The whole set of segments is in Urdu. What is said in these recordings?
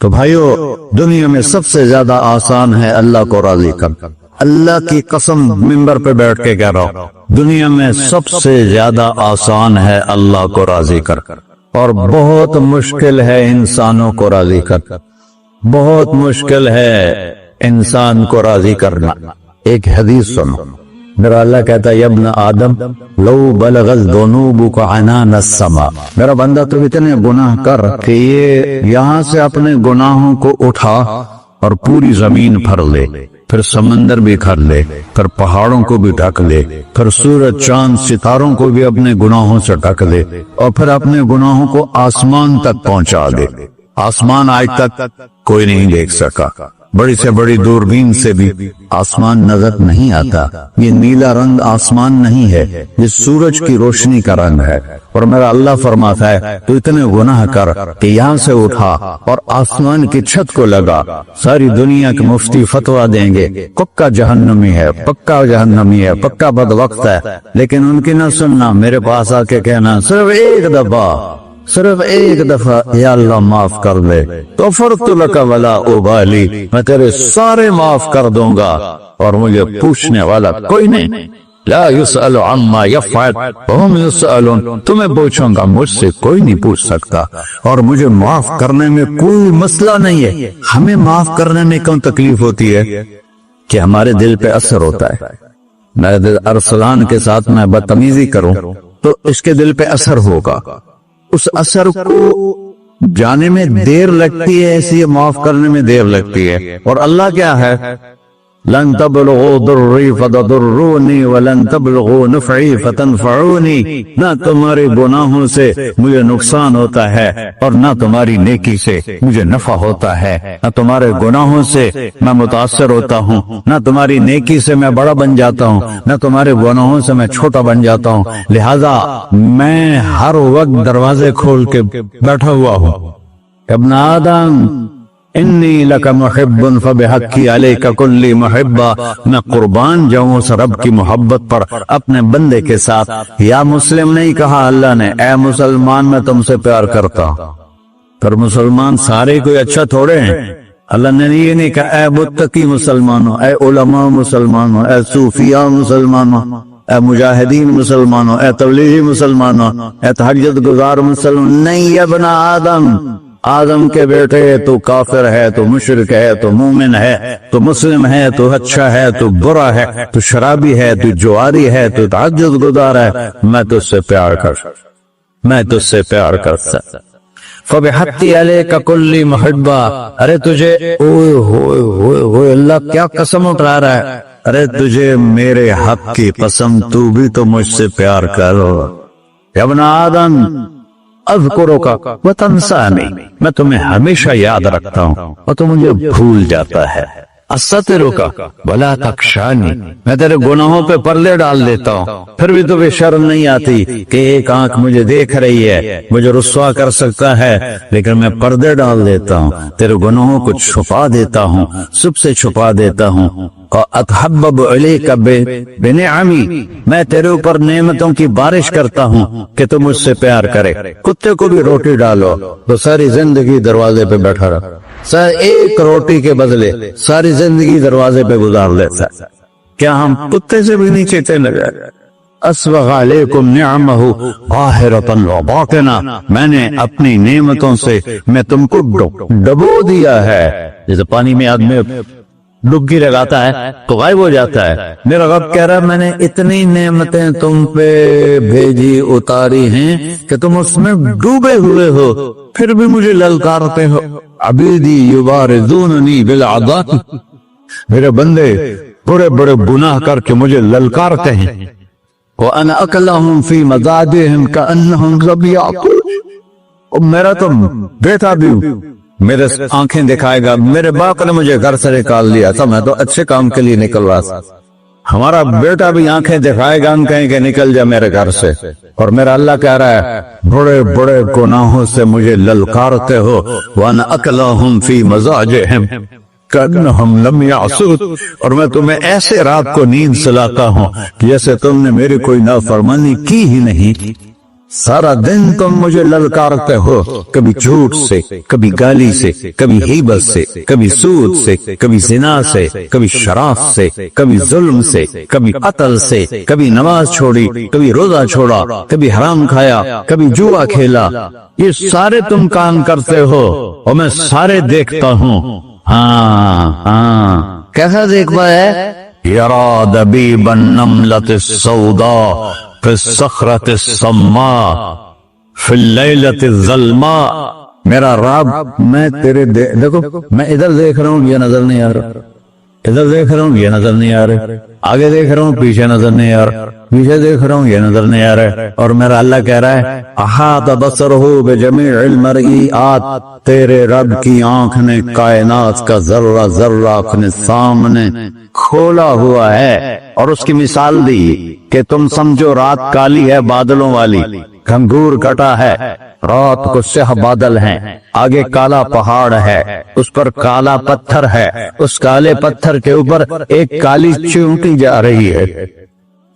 تو بھائیو، دنیا میں سب سے زیادہ آسان ہے اللہ کو راضی کر. اللہ کی قسم منبر پہ بیٹھ کے کہہ رہا ہوں، دنیا میں سب سے زیادہ آسان ہے اللہ کو راضی کر، اور بہت مشکل ہے انسانوں کو راضی کر. بہت مشکل ہے انسان کو راضی کرنا. ایک حدیث سنو، میرا اللہ کہتا ہے، یا ابن آدم لو بلغت ذنوبک عنان السماء، میرا بندہ تو اتنے گناہ کر کہ یہ یہاں سے اپنے گناہوں کو اٹھا اور پوری زمین بھر لے، پھر سمندر بھی بھر لے، پھر پہاڑوں کو بھی ڈھک لے، پھر سورج چاند ستاروں کو بھی اپنے گناہوں سے ڈھک لے، اور پھر اپنے گناہوں کو آسمان تک پہنچا دے. آسمان آج تک کوئی نہیں دیکھ سکا. بڑی سے بڑی دوربین سے بھی آسمان نظر نہیں آتا. یہ نیلا رنگ آسمان نہیں ہے، یہ سورج کی روشنی کا رنگ ہے. اور میرا اللہ فرماتا ہے تو اتنے گناہ کر کہ یہاں سے اٹھا اور آسمان کی چھت کو لگا. ساری دنیا کے مفتی فتویٰ دیں گے پکا جہنمی ہے، پکا جہنمی ہے، پکا بدوقت ہے، لیکن ان کی نہ سننا. میرے پاس آ کے کہنا صرف ایک دفعہ یا اللہ معاف کر دے، تو غفرت لک ولا ابالی، میں تیرے سارے معاف کر دوں گا اور مجھے پوچھنے والا کوئی نہیں. لا يسأل عما يفعل وهم يسألون، تمہیں پوچھوں گا، مجھ سے کوئی نہیں پوچھ سکتا. اور مجھے معاف کرنے میں کوئی مسئلہ نہیں ہے. ہمیں معاف کرنے میں کیوں تکلیف ہوتی ہے؟ کہ ہمارے دل پہ اثر ہوتا ہے. میں ارسلان کے ساتھ میں بدتمیزی کروں تو اس کے دل پہ اثر ہوگا. اس اثر کو جانے میں دیر لگتی ہے، اس لیے معاف کرنے میں دیر لگتی ہے. اور اللہ کیا ہے؟ لن تبلغوا ضرری فتضرونی ولن تبلغوا نفعی فتنفعونی، نہ تمہارے گناہوں سے مجھے نقصان ہوتا ہے اور نہ تمہاری نیکی سے مجھے نفع ہوتا ہے. نہ تمہارے گناہوں سے میں متاثر ہوتا ہوں، نہ تمہاری نیکی سے میں بڑا بن جاتا ہوں، نہ تمہارے گناہوں سے میں چھوٹا بن جاتا ہوں. لہذا میں ہر وقت دروازے کھول کے بیٹھا ہوا ہوں. ابن آدم انی لک محب فبحقی علیک کلی محبا، میں قربان جاؤں اس رب کی محبت پر اپنے بندے کے ساتھ. یا مسلم نہیں کہا اللہ نے، اے مسلمان میں تم سے پیار کرتا ہوں. پر مسلمان سارے کوئی اچھا تھوڑے ہیں. اللہ نے یہ نہیں کہا اے متقی مسلمانوں، اے علماء مسلمانوں، اے صوفیاء مسلمانوں، اے مجاہدین مسلمانوں، اے تبلیغی مسلمانوں، اے تہجد گزار مسلمان. نہیں، ابن آدم کے بیٹے، تو کافر ہے، تو مشرک ہے، تو مومن ہے، تو مسلم ہے، تو اچھا ہے، تو برا ہے، تو شرابی ہے، تو جواری ہے، تو تہجد گزار ہے، میں تجھ سے پیار کرتا. فبحقی علیک کلی محبا، ارے تجھے اوئے اللہ کیا قسم اٹھا رہا ہے، ارے تجھے میرے حق کی قسم، تو بھی تو مجھ سے پیار کرو. ابن آدم اذکرک وتنسانی، میں تمہیں ہمیشہ یاد رکھتا ہوں اور تو مجھے بھول جاتا ہے. استترک ولا تخشانی، میں تیرے گناہوں پہ پردے ڈال دیتا ہوں، پھر بھی تمہیں شرم نہیں آتی کہ ایک آنکھ مجھے دیکھ رہی ہے، مجھے رسوا کر سکتا ہے، لیکن میں پردے ڈال دیتا ہوں، تیرے گناہوں کو چھپا دیتا ہوں، سب سے چھپا دیتا ہوں. اتحبب علیک بنعمی، میں تیرے اوپر نعمتوں کی بارش کرتا ہوں کہ تم مجھ سے پیار کرے. کتے کو بھی روٹی ڈالو تو ساری زندگی دروازے پہ بیٹھا رہا، ایک روٹی کے بدلے ساری زندگی دروازے پہ گزار لیتا. کیا ہم کتے سے بھی نہیں چیتے لگے؟ اسبغ علیکم نعمہ ظاہرۃ وباطنہ، میں نے اپنی نعمتوں سے میں تم کو ڈبو دیا ہے. جیسے پانی میں آدمی ڈبکی لگاتا ہے تو غائب ہو جاتا ہے. میرا رب کہہ رہا ہے میں نے اتنی نعمتیں تم پہ بھیجی، اتاری ہیں کہ تم اس میں ڈوبے ہوئے ہو، پھر بھی مجھے للکارتے ہو. عبیدی یبارزوننی بالعادات، میرے بندے بڑے بڑے گناہ کر کے مجھے للکارتے ہیں. وَأَنَا أَكْلَهُمْ فِي مَضَاجِعِهِمْ كَأَنَّهُمْ ذَبِيحٌ، میرا تو بیٹا بھی میرے آنکھیں دکھائے گا. میرے باپ نے مجھے گھر سے نکال لیا تھا، میں تو اچھے کام کے لیے نکل رہا تھا. ہمارا بیٹا بھی آنکھیں دکھائے گا، ہم کہیں کہ نکل جا میرے گھر سے. اور میرا اللہ کہہ رہا ہے بڑے بڑے گناہوں سے مجھے للکارتے ہو. وَأَنَا أَكْلَهُمْ فِي مَضَاجِعِهِمْ كَأَنَّهُمْ لَمْ يَعْصُونِ، اور میں تمہیں ایسے رات کو نیند سلاتا ہوں جیسے تم نے میری کوئی نافرمانی کی ہی نہیں. سارا دن تم مجھے للکارتے ہو، کبھی جھوٹ سے، کبھی گالی سے، کبھی غیبت سے، کبھی سود سے، کبھی زنا سے، کبھی شراب سے، کبھی ظلم سے، کبھی قتل سے، کبھی نماز چھوڑی، کبھی روزہ چھوڑا، کبھی حرام کھایا، کبھی جوا کھیلا۔ یہ سارے تم کام کرتے ہو اور میں سارے دیکھتا ہوں۔ ہاں ہاں، کیسا دیکھتا ہے؟ یرا دبیب النملۃ السوداء فی الصخرۃ الصماء فی اللیلۃ الظلماء۔ میرا رب، میں تیرے دیکھو، میں ادھر دیکھ رہا ہوں، یہ نظر نہیں آ رہا، ادھر دیکھ رہا ہوں، یہ نظر نہیں آ رہا، آگے دیکھ رہا ہوں، پیچھے نظر نہیں آ رہا، پیچھے دیکھ رہا ہوں، یہ نظر نہیں آ رہا، اور میرا اللہ کہہ رہا ہے احاط بصرہ بجمیع المرئیات، تیرے رب کی آنکھ نے کائنات کا ذرہ ذرہ اپنے سامنے کھولا ہوا ہے۔ اور اس کی مثال دی کہ تم سمجھو رات کالی ہے بادلوں والی، گھنگور کٹا ہے، رات کو سیاہ بادل ہیں، آگے کالا پہاڑ ہے، اس پر کالا پتھر ہے، اس کالے پتھر کے اوپر ایک کالی چیونٹی جا رہی ہے۔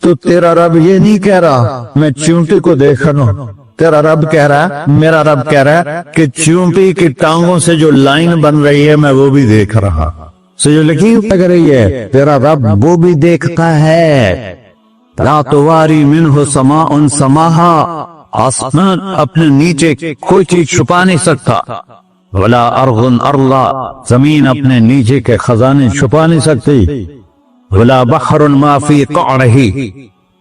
تو تیرا رب یہ نہیں کہہ رہا میں چیونٹی کو دیکھ رہا ہوں، تیرا رب کہہ رہا ہے، میرا رب کہہ رہا ہے کہ چیونٹی کی ٹانگوں سے جو لائن بن رہی ہے میں وہ بھی دیکھ رہا، سے جو لکیر لگ رہی ہے تیرا رب وہ بھی دیکھتا ہے۔ لا تواری منہ سماء سماہا، آسمان اپنے نیچے کوئی چیز چھپا نہیں سکتا، ولا ارض ارضا، زمین اپنے نیچے کے خزانے چھپا نہیں سکتی، ولا بحر ما فی قعرہ،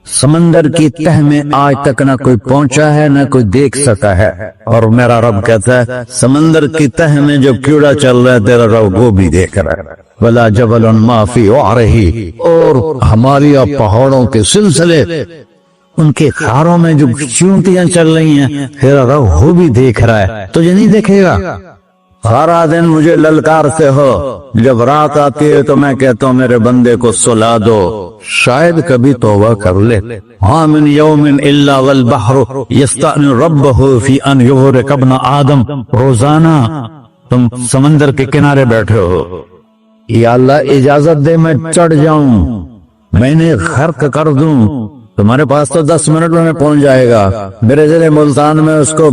سمندر کی تہ میں آج تک نہ کوئی پہنچا ہے نہ کوئی دیکھ سکا ہے۔ اور میرا رب کہتا ہے سمندر کی تہ میں جو کیڑا چل رہا ہے تیرا رب وہ بھی دیکھ رہا ہے۔ ولا جبل ما فی وعرہ، اور ہماری پہاڑوں کے سلسلے، ان کے خاروں میں جو چیونٹیاں چل رہی ہیں تیرا رب وہ بھی دیکھ رہا ہے، تو یہ نہیں دیکھے گا؟ سارا دن مجھے للکارتے ہو، جب رات آتی ہے تو میں کہتا ہوں میرے بندے کو سلا دو، شاید کبھی توبہ کر لے۔ ما من یوم الا والبحر یستأذن ربہ فی ان یغرق ابن آدم، روزانہ تم سمندر کے کنارے بیٹھے ہو، یا اللہ اجازت دے میں چڑھ جاؤں، میں نے غرق کر دوں، تمہارے پاس تو 10 منٹ میں پہنچ جائے گا، میرے ضلع ملتان میں اس کو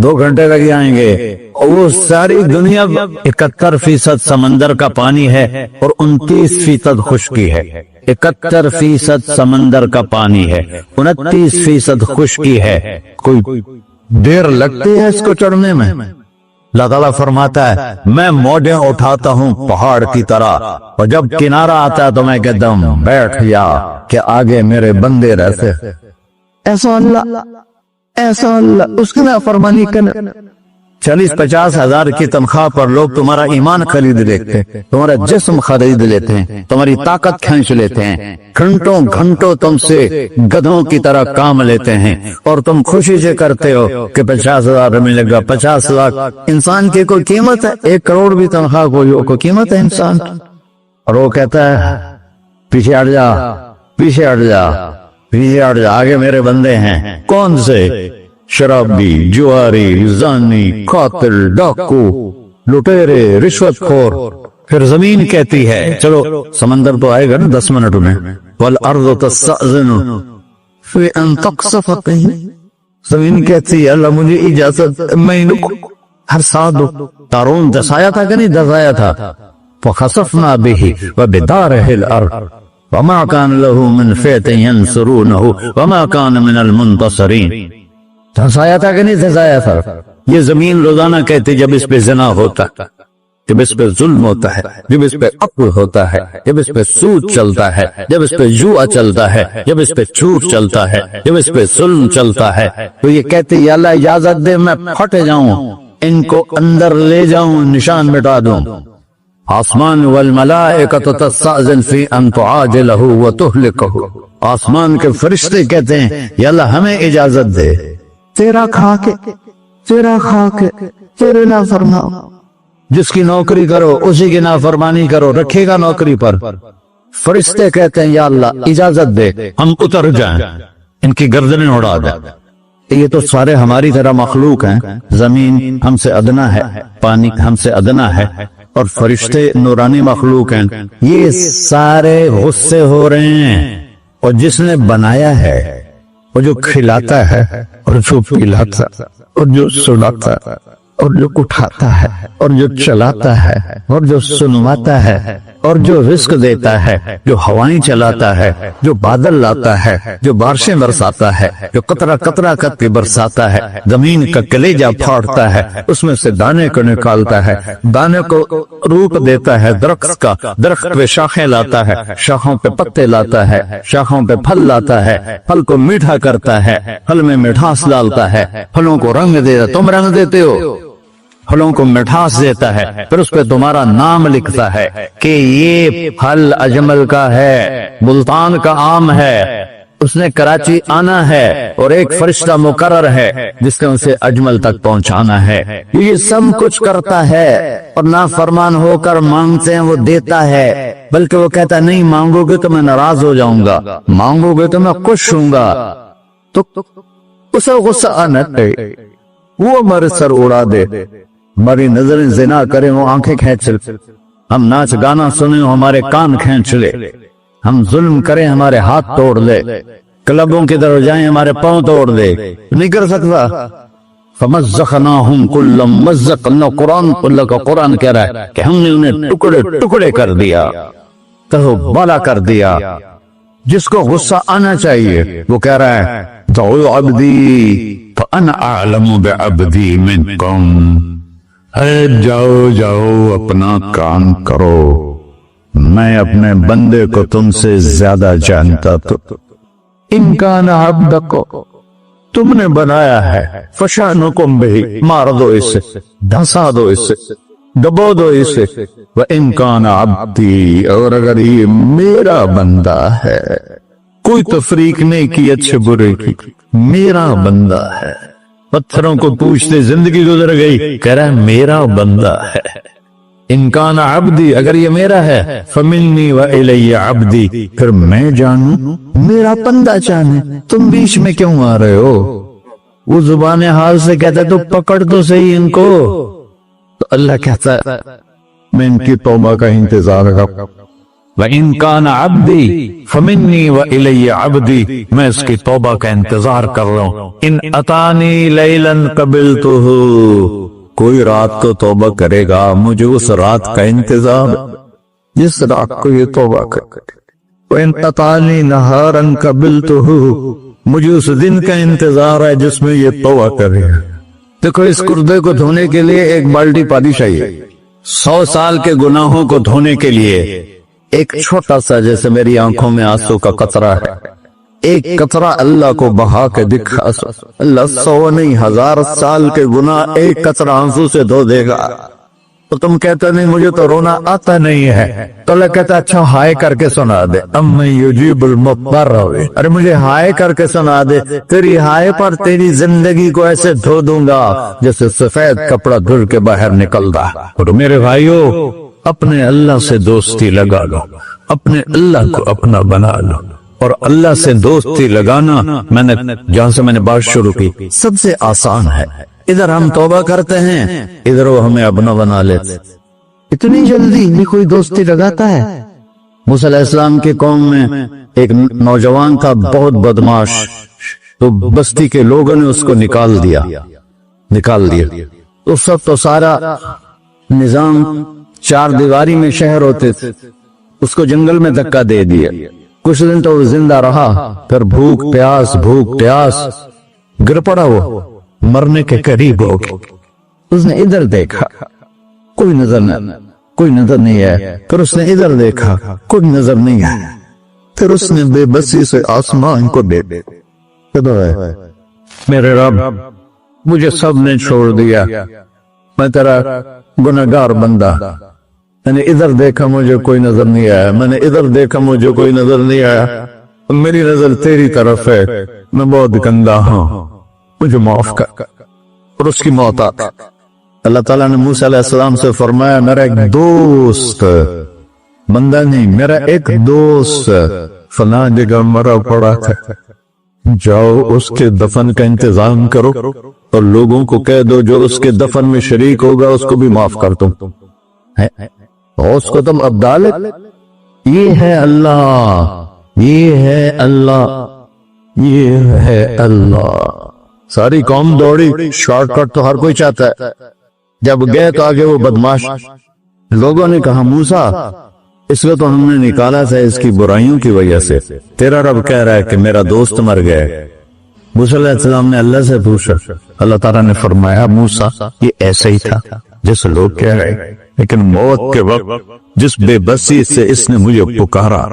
2 گھنٹے لگ جائیں گے۔ اور وہ ساری دنیا 71% سمندر کا پانی ہے اور 29% خشکی ہے، 71% سمندر کا پانی ہے، 29% خشکی ہے، کوئی دیر لگتی ہے اس کو چڑھنے میں؟ اللہ تعالیٰ فرماتا ہے میں موجیں اٹھاتا ہوں پہاڑ کی طرح، اور جب کنارہ آتا ہے تو میں کہتا ہوں بیٹھ جا کہ آگے میرے بندے رہتے۔ ایسا اللہ اس کی نافرمانی کرنے، 40-50 ہزار کی تنخواہ پر لوگ تمہارا ایمان خرید لیتے ہیں، تمہارا جسم خرید لیتے ہیں، تمہاری طاقت کھینچ لیتے ہیں، گھنٹوں گھنٹوں تم سے گدھوں کی طرح کام لیتے ہیں، اور تم خوشی سے کرتے ہو کہ 50,000 ملے گا، 50 لاکھ۔ انسان کی کوئی قیمت ہے؟ 1 کروڑ بھی تنخواہ کوئی قیمت ہے انسان؟ اور وہ کہتا ہے پیچھے ہٹ جا، پیچھے ہٹ جا، پیچھے ہٹ جا، آگے میرے بندے ہیں۔ کون سے؟ شرابی، جواری، زانی، قاتل، ڈاکو، لٹیرے، رشوت خور۔ پھر زمین کہتی ہے چلو سمندر تو آئے گا نا 10 منٹ میں، والارض تستأذن فی ان تقصف کہیں، زمین کہتی ہے اللہ مجھے اجازت، میں ان کو ہر ساتھ دو۔ قارون دسایا تھا کہ نہیں دسایا تھا؟ فخسفنا به وبدارہ الارض وما كان له من فئة ينصرونه وما كان من المنتصرین۔ دھسایا تھا کہ نہیں دھسایا تھا؟ یہ زمین روزانہ کہتے جب اس پہ زنا ہوتا ہے، جب اس پہ ظلم ہوتا ہے، جب اس پہ عقل ہوتا ہے، جب اس پہ سود چلتا ہے، جب اس پہ جوا چلتا ہے، جب اس پہ جھوٹ چلتا ہے، جب اس پہ ظلم چلتا ہے، تو یہ کہتے یا اللہ اجازت دے میں پھٹ جاؤں، ان کو اندر لے جاؤں، نشان مٹا دوں۔ آسمان والملائکۃ تستأذن فی ان تعاجلہ وتہلکہ، آسمان کے فرشتے کہتے ہیں یا اللہ ہمیں اجازت دے، تیرا کھا کے تیرے نافرمان، جس کی نوکری کرو اسی کی نافرمانی کرو، رکھے گا نوکری پر۔ فرشتے کہتے ہیں یا اللہ اجازت دے ہم اتر جائیں، ان کی گردنیں اڑا دیں۔ یہ تو سارے ہماری طرح مخلوق ہیں، زمین ہم سے ادنا ہے، پانی ہم سے ادنا ہے، اور فرشتے نورانی مخلوق ہیں، یہ سارے غصے ہو رہے ہیں۔ اور جس نے بنایا ہے وہ جو کھلاتا ہے اور جو پلاتا اور جو سلاتا اور جو اٹھاتا ہے اور جو چلاتا ہے اور جو سنواتا ہے اور جو رزق دیتا ہے، جو ہوائیں چلاتا ہے، جو بادل لاتا ہے، جو بارشیں برساتا ہے، جو قطرہ قطرہ کر کے برساتا ہے، زمین کا کلیجہ پھاڑتا ہے، اس میں سے دانے کو نکالتا ہے، دانے کو روپ دیتا ہے درخت کا، درخت پہ شاخیں لاتا ہے، شاخوں پہ پتے لاتا ہے، شاخوں پہ پھل لاتا ہے، پھل کو میٹھا کرتا ہے، پھل میں مٹھاس ڈالتا ہے، پھلوں کو رنگ دیتا ہے، تم رنگ دیتے ہو، پھلوں کو مٹھاس دیتا ہے، پھر اس پہ تمہارا نام لکھتا ہے کہ یہ پھل اجمل کا ہے، ملتان کا آم ہے، اس نے کراچی آنا ہے اور ایک فرشتہ مقرر ہے جس نے اسے اجمل تک پہنچانا ہے۔ یہ سب کچھ کرتا ہے اور نافرمان ہو کر مانگتے ہیں وہ دیتا ہے، بلکہ وہ کہتا ہے نہیں مانگو گے تو میں ناراض ہو جاؤں گا، مانگو گے تو میں خوش ہوں گا، تو اسے غصہ آنا چاہیے، وہ ہمارے سر اڑا دے، ہماری نظریں زنا کریں وہ آنکھیں کھینچ لے، ہم ناچ گانا سنیں ہمارے کان کھینچ لے، ہم ظلم کریں ہمارے ہاتھ توڑ لے، کلبوں کی طرف جائیں ہمارے پاؤں توڑ دے، نہیں کر سکتا۔ فَمَزَّقْنَاهُمْ كُلَّ مُمَزَّقٍ، اللہ کا قرآن کہہ رہا ہے کہ ہم نے انہیں ٹکڑے ٹکڑے کر دیا، تہو بالا کر دیا۔ جس کو غصہ آنا چاہیے وہ کہہ رہا ہے دعوا عبدی فأنا أعلم بعبدی منکم، جاؤ جاؤ اپنا کام کرو، میں اپنے بندے کو تم سے زیادہ جانتا، تو ان کان عبدکو، تم نے بنایا ہے، فشانکم بہی، مار دو اسے، دھسا دو اسے، دبو دو اسے، وَإِن كَانَ عَبْدِي، اور اگر یہ میرا بندہ ہے، کوئی تفریق نہیں کی اچھے برے کی، میرا بندہ ہے۔ پتھروں کو پوچھتے زندگی گزر گئی، کہہ رہا ہے میرا بندہ ہے۔ ان کان عبدی، اگر یہ میرا ہے، فمنی وإلی عبدی، پھر میں جانوں میرا بندہ جانے، تم بیچ میں کیوں آ رہے ہو؟ وہ زبان حال سے کہتا ہے تو پکڑ تو صحیح ان کو، تو اللہ کہتا ہے میں ان کی توبہ کا انتظار کروں، وَإِن كَانَ عَبْدِي فَمِنِّي وَإِلَيَّ عَبْدِي، میں اس کی توبہ کا انتظار کر رہا ہوں۔ ان اتانی لیلاً قبلتہ، کوئی رات کو توبہ کرے گا مجھے اس رات کا انتظار جس رات کو یہ توبہ کرے، وَإِن اتانی نہاراً قبلتہ، مجھے اس دن کا انتظار ہے جس میں یہ توبہ کرے گا۔ دیکھو اس کردے کو دھونے کے لیے ایک بالٹی پانی چاہیے، 100 سال کے گناہوں کو دھونے کے لیے ایک چھوٹا سا جیسے میری آنکھوں میں آنسو کا قطرہ ہے، ایک قطرہ اللہ کو بہا کے دکھا، اللہ 100 نہیں 1000 سال کے گناہ ایک قطرہ آنسو سے دھو دے گا۔ تو تم کہتے نہیں مجھے تو رونا آتا نہیں ہے، تو اللہ کہتا اچھا ہائے کر کے سنا دے، اَمَّن یُجِیبُ الْمُضْطَرَّ، ارے مجھے ہائے کر کے سنا دے، تیری ہائے پر تیری زندگی کو ایسے دھو دوں گا جیسے سفید کپڑا دھل کے باہر نکلتا۔ اور میرے بھائیو اپنے اللہ سے دوستی لگا لو، اپنے اللہ کو اپنا بنا لو، اور اللہ سے دوستی لگانا میں نے جہاں سے میں نے بات شروع کی سب سے آسان ہے۔ ادھر ہم توبہ کرتے ہیں، ادھر وہ ہمیں اپنا بنا لیتے، اتنی جلدی نہیں کوئی دوستی لگاتا ہے۔ موسیٰ علیہ السلام کی قوم میں ایک نوجوان تھا بہت بدماش، تو بستی کے لوگوں نے اس کو نکال دیا۔ اس وقت تو سارا نظام 4 دیواری میں شہر ہوتے تھے، اس کو جنگل میں دھکا دے دیا، کچھ دن تو وہ زندہ رہا، پھر بھوک پیاس گر پڑا، وہ مرنے کے قریب ہو گیا۔ اس نے ادھر دیکھا کوئی نظر نہیں ہے، پھر اس نے ادھر دیکھا کوئی نظر نہیں ہے، پھر اس نے بے بسی سے آسمان کو دیکھا، میرے رب مجھے سب نے چھوڑ دیا، میں تیرا گنہگار بندہ، میں نے ادھر دیکھا مجھے کوئی نظر نہیں آیا، میں نے ادھر دیکھا مجھے کوئی نظر نہیں آیا، میری نظر تیری طرف ہے، میں بہت گندا ہوں، مجھے معاف کر۔ اور اس کی موت آتی۔ اللہ تعالیٰ نے موسیٰ علیہ السلام سے فرمایا میرا ایک دوست، بندہ نہیں، میرا ایک دوست فلاں جگہ مرا پڑا تھا، جاؤ اس کے دفن کا انتظام کرو اور لوگوں کو کہہ دو جو اس کے دفن میں شریک ہوگا اس کو بھی معاف کر دو، اور اس کو تم ابدال۔ یہ ہے اللہ، یہ ہے اللہ۔ ساری قوم دوڑی، شارٹ کٹ تو ہر کوئی چاہتا ہے۔ جب گئے تو آگے وہ بدماش لوگوں نے کہا موسیٰ اس کو تو ہم نے نکالا تھا اس کی برائیوں کی وجہ سے، تیرا رب کہہ رہا ہے کہ میرا دوست مر گئے۔ موسیٰ علیہ السلام نے اللہ سے پوچھا، اللہ تعالیٰ نے فرمایا موسیٰ یہ ایسا ہی تھا جس لوگ کہہ رہے، لیکن موت کے وقت جس بے بسی سے اس نے مجھے پکارا،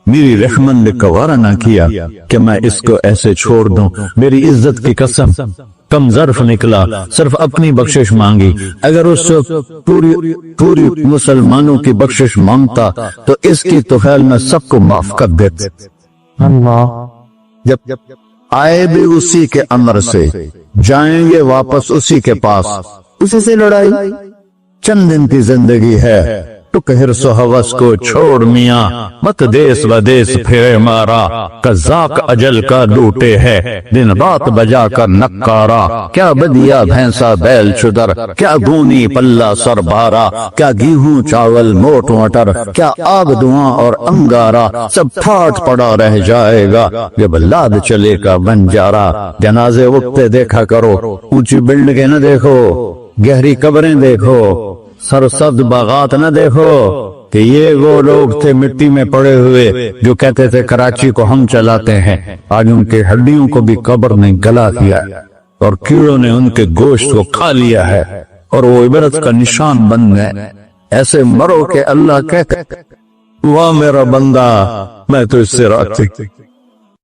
میری رحمت نے گوارا نہ کیا کہ میں اس کو ایسے چھوڑ دوں۔ میری عزت کی قسم کم ظرف نکلا، صرف اپنی بخشش مانگی۔ اگر اس سے پوری مسلمانوں کی بخشش مانگتا تو اس کی توفیل میں سب کو معاف کر دیتا۔ جب آئے بھی اسی کے امر سے، جائیں گے واپس اسی کے پاس، اسی سے لڑائی۔ چند دن کی زندگی ہے، تو حرص و ہوس کو چھوڑ میاں، مت دیس و دیس پھرے مارا، قذاق اجل کا لوٹے ہے دن رات بجا کر نکارا۔ کیا بدیا بھینسا بیل چدر، کیا گونی پلہ سر بارا، کیا گیہوں چاول موٹ مٹر، کیا آگ دھواں اور انگارا، سب پھاٹ پڑا رہ جائے گا جب لاد چلے کا بنجارا۔ جنازے وقتے دیکھا کرو، اونچی بلڈنگیں نہ دیکھو، گہری قبریں دیکھو، سرسبز باغات نہ دیکھو کہ یہ وہ لوگ تھے مٹی میں پڑے ہوئے جو کہتے تھے کراچی کو ہم چلاتے ہیں۔ آج ان کے ہڈیوں کو بھی قبر نے گلا دیا اور کیڑوں نے ان کے گوشت کو کھا لیا ہے اور وہ عبرت کا نشان بن گئے۔ ایسے مرو کہ اللہ کہتے واہ میرا بندہ میں تو اس سے راضی